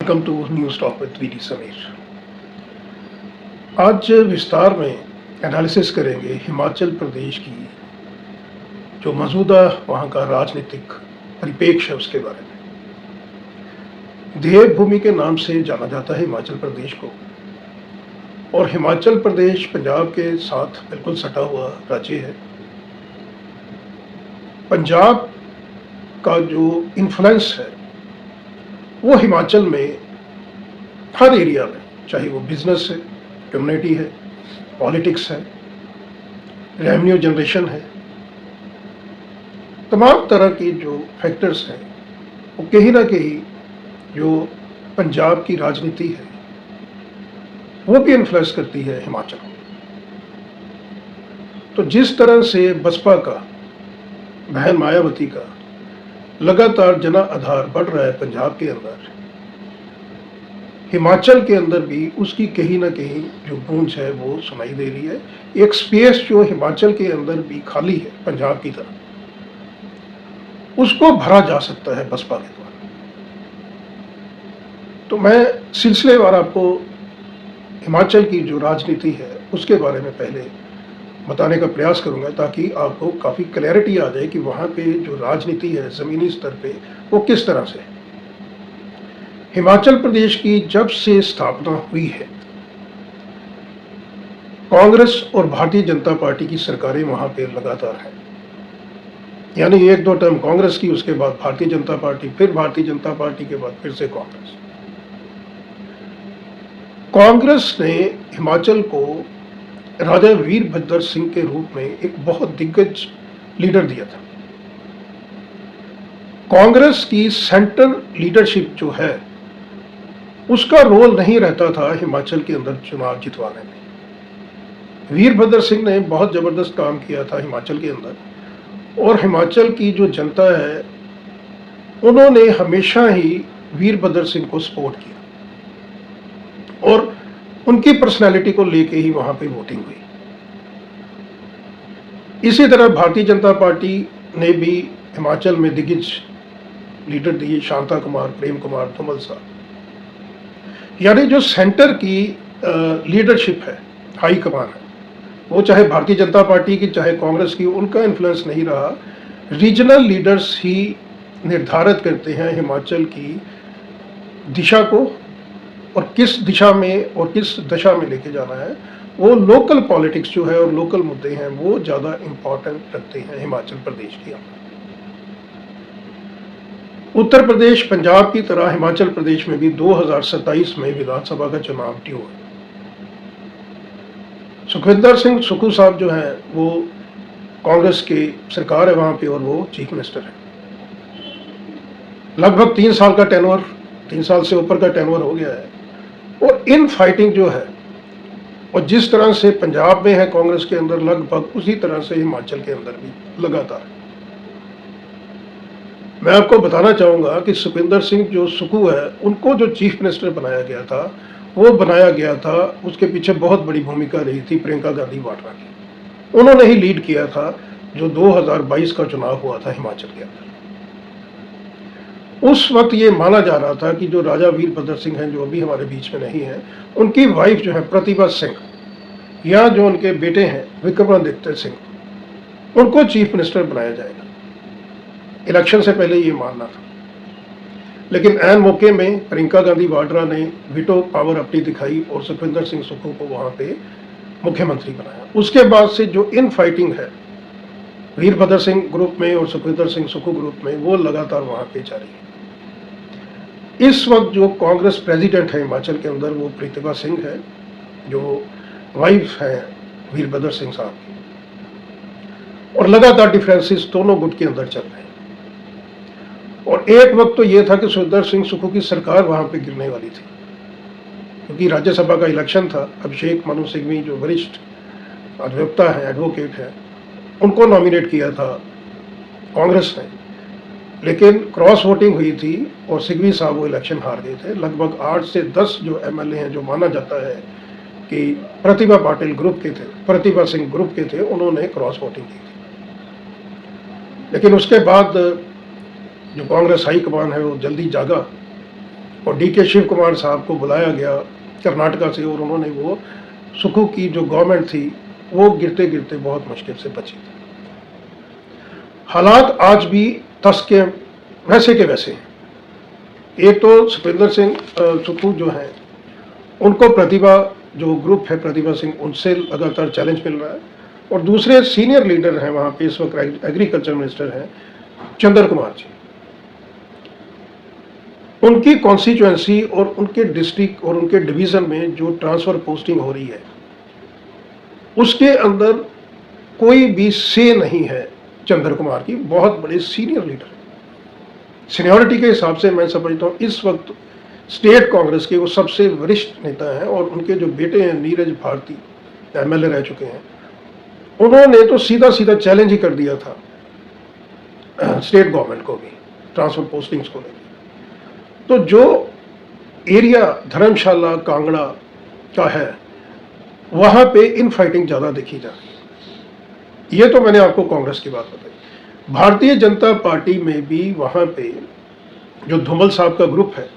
Welcome to news talk with VD Sameer. आज विस्तार में एनालिसिस करेंगे हिमाचल प्रदेश की जो मौजूदा वहाँ का राजनीतिक परिप्रेक्ष्य है उसके बारे में। देवभूमि के नाम से जाना जाता है हिमाचल प्रदेश को, और हिमाचल प्रदेश पंजाब के साथ बिल्कुल सटा हुआ राज्य है। पंजाब का जो इन्फ्लुएंस है वो हिमाचल में हर एरिया में, चाहे वो बिजनेस है, कम्युनिटी है, पॉलिटिक्स है, रेवेन्यू जनरेशन है, तमाम तरह की जो फैक्टर्स हैं वो कहीं ना कहीं जो पंजाब की राजनीति है वो भी इन्फ्लुएंस करती है हिमाचल को। तो जिस तरह से बसपा का, बहन मायावती का लगातार जना आधार बढ़ रहा है पंजाब के अंदर, हिमाचल के अंदर भी उसकी कहीं ना कहीं जो गूंज है वो सुनाई दे रही है। एक स्पेस जो हिमाचल के अंदर भी खाली है पंजाब की तरह, उसको भरा जा सकता है बसपा के द्वारा। तो मैं सिलसिलेवार आपको हिमाचल की जो राजनीति है उसके बारे में पहले बताने का प्रयास करूंगा, ताकि आपको काफ़ी क्लैरिटी आ जाए कि वहाँ पे जो राजनीति है ज़मीनी स्तर पे वो किस तरह से है। हिमाचल प्रदेश की जब से स्थापना हुई है, कांग्रेस और भारतीय जनता पार्टी की सरकारें वहाँ पे लगातार हैं। यानी एक दो टर्म कांग्रेस की, उसके बाद भारतीय जनता पार्टी, फिर भारतीय जनता पार्टी के बाद फिर से कांग्रेस। कांग्रेस ने हिमाचल को राजा वीरभद्र सिंह के रूप में एक बहुत दिग्गज लीडर दिया था। कांग्रेस की सेंटर लीडरशिप जो है उसका रोल नहीं रहता था हिमाचल के अंदर चुनाव जितवाने में। वीरभद्र सिंह ने बहुत जबरदस्त काम किया था हिमाचल के अंदर, और हिमाचल की जो जनता है उन्होंने हमेशा ही वीरभद्र सिंह को सपोर्ट किया, और उनकी पर्सनालिटी को लेके ही वहां पे वोटिंग हुई। इसी तरह भारतीय जनता पार्टी ने भी हिमाचल में दिग्गज लीडर दिए, शांता कुमार, प्रेम कुमार धूमल साहब। यानी जो सेंटर की लीडरशिप है, हाई कमान है, वो चाहे भारतीय जनता पार्टी की चाहे कांग्रेस की, उनका इन्फ्लुएंस नहीं रहा। रीजनल लीडर्स ही निर्धारित करते हैं हिमाचल की दिशा को, और किस दिशा में और किस दशा में लेके जाना है। वो लोकल पॉलिटिक्स जो है और लोकल मुद्दे हैं वो ज़्यादा इम्पोर्टेंट रखते हैं हिमाचल प्रदेश के अंदर। उत्तर प्रदेश, पंजाब की तरह हिमाचल प्रदेश में भी 2027 में विधानसभा का चुनाव ड्यू है। सुखविंदर सिंह सुक्खू साहब जो हैं वो कांग्रेस की सरकार है वहाँ पे, और वो चीफ मिनिस्टर है। लगभग 3 साल का टेन्योर, 3 साल से ऊपर का टेन्योर हो गया है। और इन फाइटिंग जो है, और जिस तरह से पंजाब में है कांग्रेस के अंदर, लगभग उसी तरह से हिमाचल के अंदर भी लगातार है। मैं आपको बताना चाहूँगा कि सुखविंदर सिंह जो सुक्खू है, उनको जो चीफ मिनिस्टर बनाया गया था, वो बनाया गया था, उसके पीछे बहुत बड़ी भूमिका रही थी प्रियंका गांधी वाड्रा की। उन्होंने ही लीड किया था जो 2022 का चुनाव हुआ था हिमाचल के अंदर। उस वक्त ये माना जा रहा था कि जो राजा वीरभद्र सिंह हैं, जो अभी हमारे बीच में नहीं है, उनकी वाइफ जो है प्रतिभा सिंह, या जो उनके बेटे हैं विक्रमादित्य सिंह, उनको चीफ मिनिस्टर बनाया जाएगा। इलेक्शन से पहले ये मानना था, लेकिन ऐन मौके में प्रियंका गांधी वाड्रा ने वीटो पावर अपनी दिखाई और सुखविंदर सिंह सुक्खू को वहां पे मुख्यमंत्री बनाया। उसके बाद से जो इन फाइटिंग है वीरभद्र सिंह ग्रुप में और सुखविंदर सिंह सुक्खू ग्रुप में, वो लगातार वहां पे जारी है। इस वक्त जो कांग्रेस प्रेसिडेंट है हिमाचल के अंदर, वो प्रतिभा सिंह है, जो वाइफ है वीरभद्र सिंह साहब की, और लगातार डिफरेंसेस दोनों गुट के अंदर चल रहे हैं। और एक वक्त तो ये था कि सुखविंदर सिंह सुक्खू की सरकार वहां पे गिरने वाली थी, क्योंकि राज्यसभा का इलेक्शन था। अभिषेक मनु सिंघवी जो वरिष्ठ अधिवक्ता है, एडवोकेट है, उनको नॉमिनेट किया था कांग्रेस ने, लेकिन क्रॉस वोटिंग हुई थी और सिंघवी साहब वो इलेक्शन हार गए थे। लगभग 8 से 10 जो एमएलए हैं, जो माना जाता है कि प्रतिभा पाटिल ग्रुप के थे, प्रतिभा सिंह ग्रुप के थे, उन्होंने क्रॉस वोटिंग की थी। लेकिन उसके बाद जो कांग्रेस हाईकमान है वो जल्दी जागा और DK शिव कुमार साहब को बुलाया गया कर्नाटका से और उन्होंने वो सुखू की जो गवर्नमेंट थी वो गिरते गिरते बहुत मुश्किल से बची थी। हालात आज भी तस के वैसे हैं। एक तो सतविंदर सिंह सुक्खू जो हैं उनको प्रतिभा जो ग्रुप है प्रतिभा सिंह उनसे लगातार चैलेंज मिल रहा है, और दूसरे सीनियर लीडर हैं वहाँ पे इस वक्त एग्रीकल्चर मिनिस्टर हैं चंद्र कुमार जी। उनकी कॉन्स्टिट्यूएंसी और उनके डिस्ट्रिक्ट और उनके डिवीज़न में जो ट्रांसफ़र पोस्टिंग हो रही है उसके अंदर कोई भी से नहीं है चंद्र कुमार की, बहुत बड़े सीनियर लीडर। सीनियरिटी के हिसाब से मैं समझता हूँ इस वक्त स्टेट कांग्रेस के वो सबसे वरिष्ठ नेता हैं, और उनके जो बेटे हैं नीरज भारती MLA रह चुके हैं, उन्होंने तो सीधा सीधा चैलेंज ही कर दिया था स्टेट गवर्नमेंट को भी ट्रांसफर पोस्टिंग्स को लेकर। तो जो एरिया धर्मशाला कांगड़ा का है वहाँ पे इन फाइटिंग ज़्यादा देखी जा रही है। ये तो मैंने आपको कांग्रेस की बात बताई। भारतीय जनता पार्टी में भी वहाँ पे जो धूमल साहब का ग्रुप है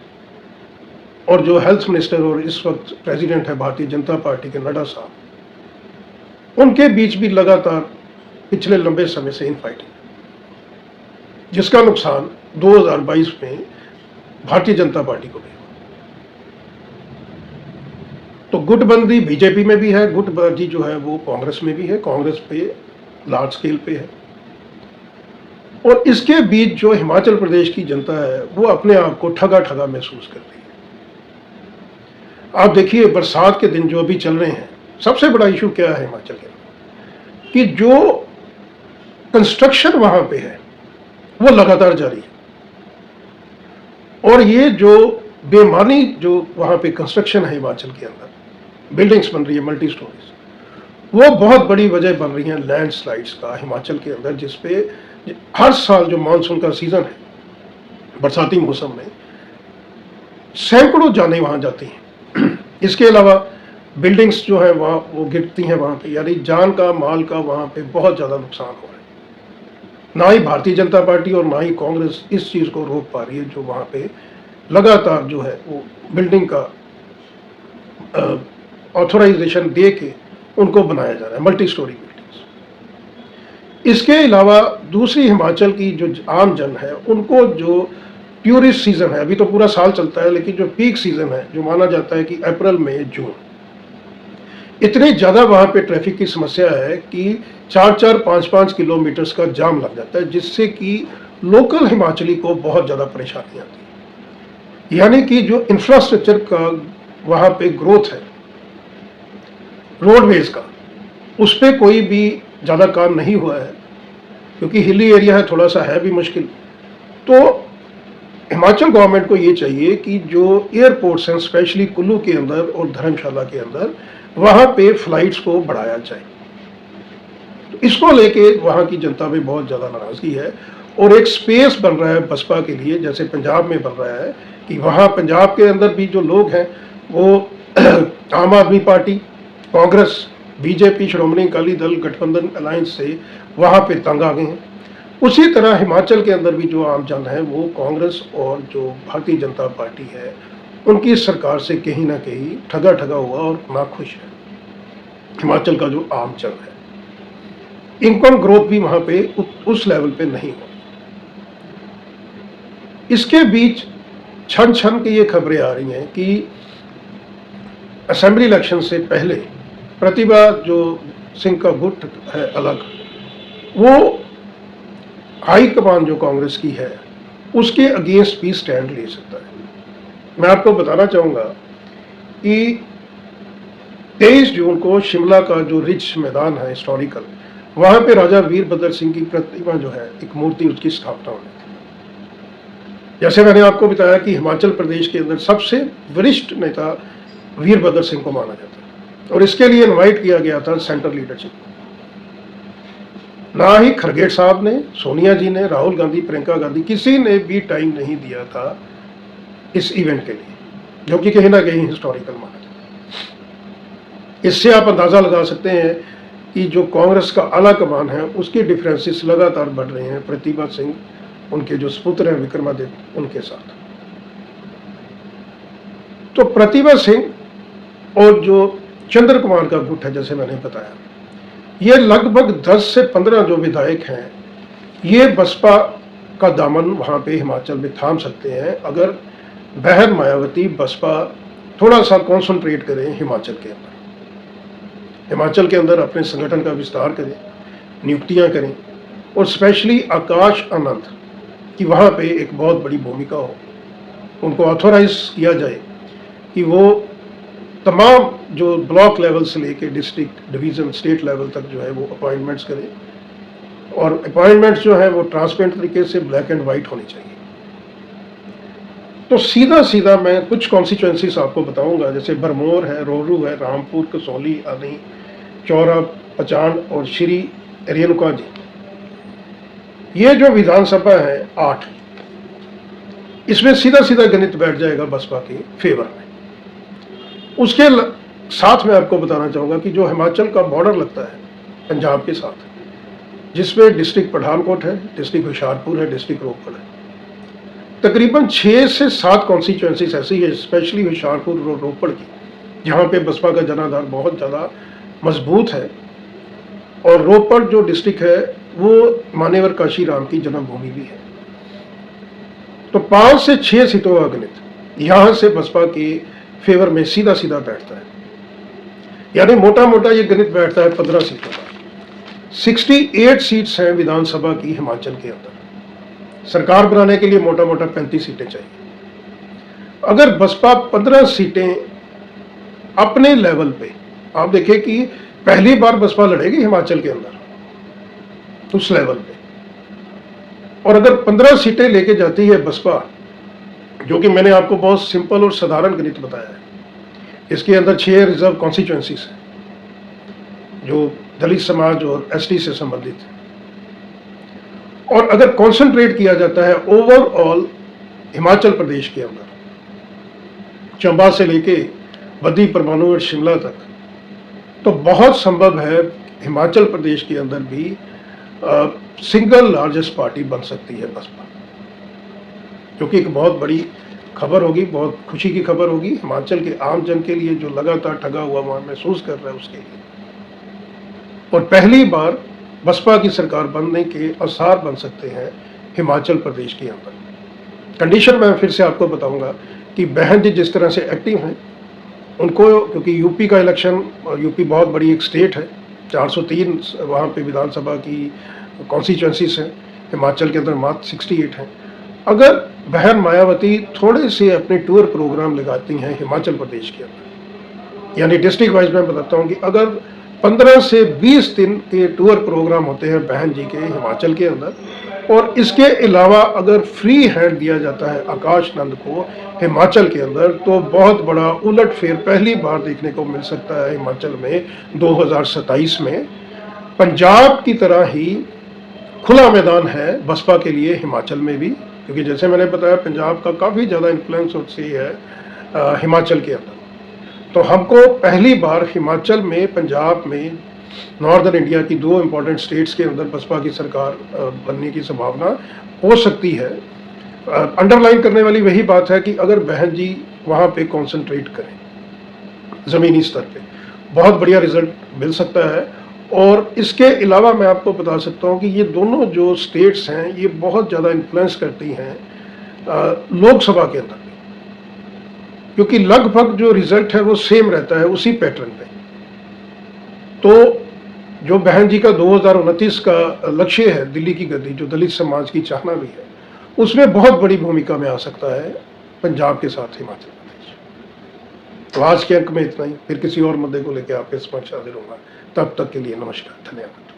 और जो हेल्थ मिनिस्टर और इस वक्त प्रेसिडेंट है भारतीय जनता पार्टी के नड्डा साहब, उनके बीच भी लगातार पिछले लंबे समय से इन फाइटिंग, जिसका नुकसान 2022 में भारतीय जनता पार्टी को भी। तो गुटबंदी बीजेपी में भी है, गुटबाजी जो है वो कांग्रेस में भी है, कांग्रेस पे लार्ज स्केल पे है। और इसके बीच जो हिमाचल प्रदेश की जनता है वो अपने आप को ठगा ठगा महसूस करती है। आप देखिए बरसात के दिन जो अभी चल रहे हैं, सबसे बड़ा इशू क्या है हिमाचल के अंदर कि जो कंस्ट्रक्शन वहां पे है वो लगातार जारी है, और ये जो बेमानी जो वहां पे कंस्ट्रक्शन है हिमाचल के अंदर, बिल्डिंग्स बन रही है मल्टी स्टोरीज, वो बहुत बड़ी वजह बन रही है लैंडस्लाइड्स का हिमाचल के अंदर, जिसपे हर साल जो मानसून का सीजन है बरसाती मौसम में सैकड़ों जानें वहां जाती हैं। इसके अलावा बिल्डिंग्स जो है वहाँ वो गिरती हैं वहाँ पे, यानी जान का माल का वहाँ पे बहुत ज़्यादा नुकसान हो रहा है। ना ही भारतीय जनता पार्टी और ना ही कांग्रेस इस चीज़ को रोक पा रही है, जो वहाँ पे लगातार जो है वो बिल्डिंग का ऑथोराइजेशन दे के उनको बनाया जा रहा है मल्टी स्टोरी बिल्डिंग्स। इसके अलावा दूसरी हिमाचल की जो आम जन है उनको जो टूरिस्ट सीजन है, अभी तो पूरा साल चलता है, लेकिन जो पीक सीजन है जो माना जाता है कि अप्रैल मई जून, इतनी ज़्यादा वहाँ पे ट्रैफिक की समस्या है कि 4-4, 5-5 किलोमीटर्स का जाम लग जाता है, जिससे कि लोकल हिमाचली को बहुत ज़्यादा परेशानी आती है। यानी कि जो इंफ्रास्ट्रक्चर का वहाँ पे ग्रोथ है रोडवेज का, उस पर कोई भी ज़्यादा काम नहीं हुआ है, क्योंकि हिली एरिया है, थोड़ा सा है भी मुश्किल। तो हिमाचल गवर्नमेंट को ये चाहिए कि जो एयरपोर्ट्स हैं स्पेशली कुल्लू के अंदर और धर्मशाला के अंदर, वहाँ पे फ्लाइट्स को बढ़ाया जाए। तो इसको लेके वहाँ की जनता में बहुत ज़्यादा नाराज़गी है, और एक स्पेस बन रहा है बसपा के लिए, जैसे पंजाब में बन रहा है कि वहाँ पंजाब के अंदर भी जो लोग हैं वो आम आदमी पार्टी, कांग्रेस, बीजेपी, श्रोमणी अकाली दल गठबंधन अलायंस से वहाँ पे तंग आ गए हैं। उसी तरह हिमाचल के अंदर भी जो आम जन है वो कांग्रेस और जो भारतीय जनता पार्टी है उनकी सरकार से कहीं ना कहीं ठगा ठगा हुआ और नाखुश है। हिमाचल का जो आम जन है, इनकम ग्रोथ भी वहाँ पे उस लेवल पे नहीं हो। इसके बीच छन छन की ये खबरें आ रही हैं कि असेंबली इलेक्शन से पहले प्रतिभा जो सिंह का गुट है अलग, वो हाई कमान जो कांग्रेस की है उसके अगेंस्ट भी स्टैंड ले सकता है। मैं आपको बताना चाहूँगा कि 23 जून को शिमला का जो रिच मैदान है हिस्टोरिकल, वहाँ पे राजा वीरभद्र सिंह की प्रतिमा जो है एक मूर्ति, उसकी स्थापना होनी थी। जैसे मैंने आपको बताया कि हिमाचल प्रदेश के अंदर सबसे वरिष्ठ नेता वीरभद्र सिंह को माना जाता है, और इसके लिए इनवाइट किया गया था सेंट्रल लीडरशिप को। ना ही खरगेट साहब ने, सोनिया जी ने, राहुल गांधी, प्रियंका गांधी, किसी ने भी टाइम नहीं दिया था इस इवेंट के लिए, जो कि कहीं ना कहीं हिस्टोरिकल माना जाता है। इससे आप अंदाज़ा लगा सकते हैं कि जो कांग्रेस का आला कमान है उसके डिफरेंसेस लगातार बढ़ रहे हैं प्रतिभा सिंह, उनके जो सुपुत्र हैं विक्रमादित्य, उनके साथ। तो प्रतिभा सिंह और जो चंद्र कुमार का गुट है, जैसे मैंने बताया, ये लगभग 10 से 15 जो विधायक हैं, ये बसपा का दामन वहाँ पे हिमाचल में थाम सकते हैं अगर बहन मायावती बसपा थोड़ा सा कॉन्सेंट्रेट करें हिमाचल के अंदर, हिमाचल के अंदर अपने संगठन का विस्तार करें, नियुक्तियां करें, और स्पेशली आकाश आनंद की वहाँ पे एक बहुत बड़ी भूमिका हो, उनको ऑथोराइज किया जाए कि वो तमाम जो ब्लॉक लेवल से लेके डिस्ट्रिक्ट, डिवीज़न, स्टेट लेवल तक जो है वो अपॉइंटमेंट्स करें, और अपॉइंटमेंट्स जो है वो ट्रांसपेरेंट तरीके से ब्लैक एंड वाइट होनी चाहिए। तो सीधा सीधा मैं कुछ कॉन्स्टिट्यूएंसीज आपको बताऊंगा, जैसे भरमौर है, रोहू है, रामपुर, कसौली, आनी, चौरा, पचान और श्री रेणुका जी। ये जो विधानसभा है 8, इसमें सीधा सीधा गणित बैठ जाएगा बसपा के फेवर में। उसके साथ मैं आपको बताना चाहूँगा कि जो हिमाचल का बॉर्डर लगता है पंजाब के साथ, जिसमें डिस्ट्रिक्ट पठानकोट है, डिस्ट्रिक्ट होशियारपुर है, डिस्ट्रिक्ट रोपड़ है, तकरीबन 6 से 7 कॉन्स्टिट्यूएंसीज ऐसी है, स्पेशली होशियारपुर और रोपड़ की, जहाँ पे बसपा का जनाधार बहुत ज़्यादा मजबूत है। और रोपड़ जो डिस्ट्रिक्ट है वो मान्यवर काशी राम की जन्मभूमि भी है। तो 5 से 6 सीटों का गणित यहाँ से बसपा के फेवर में सीधा सीधा बैठता है, यानी मोटा मोटा ये गणित बैठता है 15 सीटों का। 68 सीट्स हैं विधानसभा की हिमाचल के अंदर, सरकार बनाने के लिए मोटा मोटा 35 सीटें चाहिए। अगर बसपा 15 सीटें अपने लेवल पे, आप देखें कि पहली बार बसपा लड़ेगी हिमाचल के अंदर उस लेवल पे, और अगर 15 सीटें लेके जाती है बसपा, जो कि मैंने आपको बहुत सिंपल और साधारण गणित बताया है, इसके अंदर 6 रिजर्व कॉन्स्टिट्यूएंसीज हैं जो दलित समाज और एसटी से संबंधित है, और अगर कॉन्सेंट्रेट किया जाता है ओवरऑल हिमाचल प्रदेश के अंदर, चंबा से लेके बद्दी, परमाणु और शिमला तक, तो बहुत संभव है हिमाचल प्रदेश के अंदर भी सिंगल लार्जेस्ट पार्टी बन सकती है बसपा, जो कि एक बहुत बड़ी खबर होगी, बहुत खुशी की खबर होगी हिमाचल के आम जन के लिए, जो लगातार ठगा हुआ वहां महसूस कर रहा है उसके लिए। और पहली बार बसपा की सरकार बनने के आसार बन सकते हैं हिमाचल प्रदेश के अंदर। कंडीशन मैं फिर से आपको बताऊंगा कि बहन जी जिस तरह से एक्टिव हैं, उनको, क्योंकि यूपी का इलेक्शन, और यूपी बहुत बड़ी एक स्टेट है, 403 वहाँ पे विधानसभा की कॉन्स्टिट्यूएंसीज हैं, हिमाचल के अंदर मात्र 68 हैं। अगर बहन मायावती थोड़े से अपने टूर प्रोग्राम लगाती हैं हिमाचल प्रदेश के अंदर, यानी डिस्ट्रिक्ट वाइज मैं बताता हूँ कि अगर 15 से 20 दिन के टूर प्रोग्राम होते हैं बहन जी के हिमाचल के अंदर, और इसके अलावा अगर फ्री हैंड दिया जाता है आकाश नंद को हिमाचल के अंदर, तो बहुत बड़ा उलटफेर पहली बार देखने को मिल सकता है हिमाचल में 2027 में। पंजाब की तरह ही खुला मैदान है बसपा के लिए हिमाचल में भी, क्योंकि जैसे मैंने बताया पंजाब का काफ़ी ज़्यादा इन्फ्लुएंस उससे है हिमाचल के अंदर। तो हमको पहली बार हिमाचल में, पंजाब में, नॉर्दर्न इंडिया की 2 इम्पॉर्टेंट स्टेट्स के अंदर बसपा की सरकार बनने की संभावना हो सकती है। अंडरलाइन करने वाली वही बात है कि अगर बहन जी वहाँ पे कॉन्सेंट्रेट करें ज़मीनी स्तर पे, बहुत बढ़िया रिजल्ट मिल सकता है। और इसके अलावा मैं आपको बता सकता हूँ कि ये दोनों जो स्टेट्स हैं ये बहुत ज़्यादा इन्फ्लुएंस करती हैं लोकसभा के अंदर, क्योंकि लगभग जो रिजल्ट है वो सेम रहता है उसी पैटर्न पे। तो जो बहन जी का 2029 का लक्ष्य है, दिल्ली की गद्दी, जो दलित समाज की चाहना भी है, उसमें बहुत बड़ी भूमिका में आ सकता है पंजाब के साथ हिमाचल प्रदेश। तो आज के अंक में इतना ही, फिर किसी और मुद्दे को लेकर आपके समक्ष हाजिर होगा। तब तक के लिए नमस्कार, धन्यवाद।